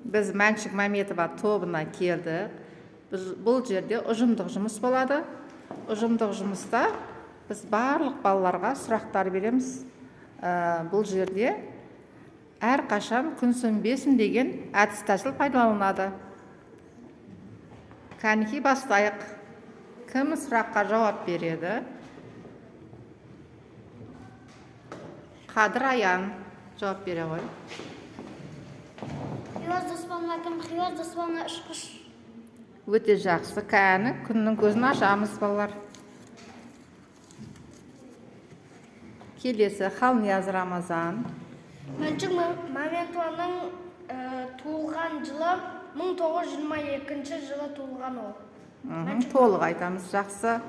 Біз Мәншүк Мәметова тобына келдік. Бұл жерде ұжымдық жұмыс болады. Ұжымдық жұмыста біз барлық балаларға сұрақтар береміз. Бұл жерде әрқашан күн сөнбесін деген әдіс тәсіл пайдаланылады. Кәнекей бастайық. Кім сұраққа жауап береді? Қадыр Аян жауап бере ғой. Хиуаз Доспанға кім? Хиуаз Доспанға ұшқыш. Өте жақсы. Кәні күннің көзін ашамыз, балалар. Келесі Халнияз Рамазан. Мәншүк Мәметованың туылған жылы 1922 жылы туылған ол. Толық айтамыз, жақсы.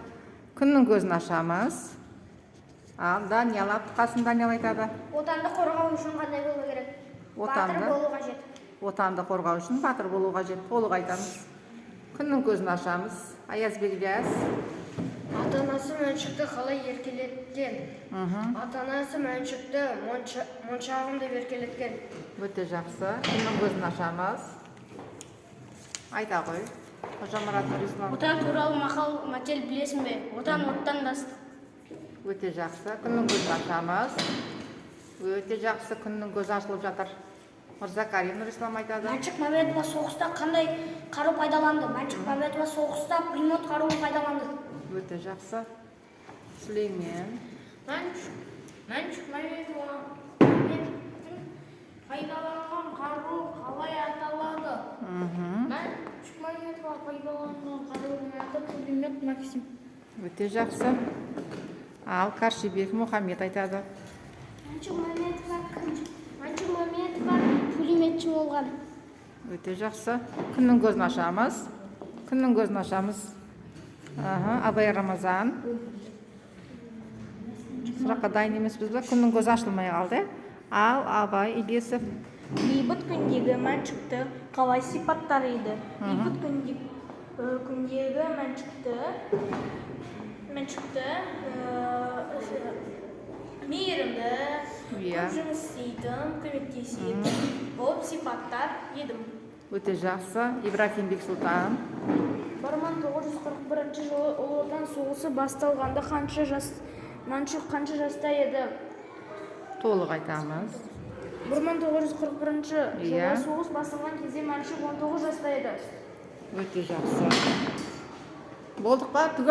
Күннің көзін ашамыз. Даниял қасын Даниял айтады. Отанды қорғау үшін қандай болу керек? Батыр болу қажет. Отанды қорғау үшін батыр болу қажет. Толық айтамыз. Күннің көзін ашамыз. Аязбек Ілияс. Ата-анасы Мәншүкті қалай еркелеткен? Ата-анасы Мәншүкті моншағын деп еркелеткен. Өте жақсы. Күннің көзін ашамыз. Айта ғой. Қожамұрат Нұрислам. Отан туралы мақал-мәтел білесің бе? Отан оттан дастық. Өте жақсы. Күннің көзін ашамыз. Өте жақсы. Күннің көзі ашылып жатыр. Мырзакарин Нұрислам айтады. Мәншүк Мәметова соғыста қандай қару пайдаланды? Мәншүк Мәметова соғыста пулемет қаруын пайдаланды. Өте жақсы. Сүлеймен. Мәншүк Мәметова пайдаланған қару қалай аталады? Мәншүк Мәметова пайдаланған қаруының аты пулемет Максим. Өте жақсы. Ал Каршибек Мұхаммед айтады. Мәншүк Мәметова пулеметші болған. Өте жақсы. Күннің көзін ашамыз. Күннің көзін ашамыз. Абай Рамазан. Сұраққа дайын емеспіз бе? Күннің көзі ашылмай қалды. Ал Абай Ілесов. Бейбіт күндегі Мәншүкті қалай сипаттар еді? Бейбіт күндегі Мәншүкті мейірімді, көп жұмыс істейтін, көмектесетін болып сипаттар едім. Өте жақсы. Ибрахим Бексұлтан. 1941 жылы Ұлы Отан соғысы басталғанда Мәншүк қанша жаста еді? Толық айтамыз. 1941 жылы соғыс басталған кезде Мәншүк 19 жаста еді. Өте жақсы. Болдық па?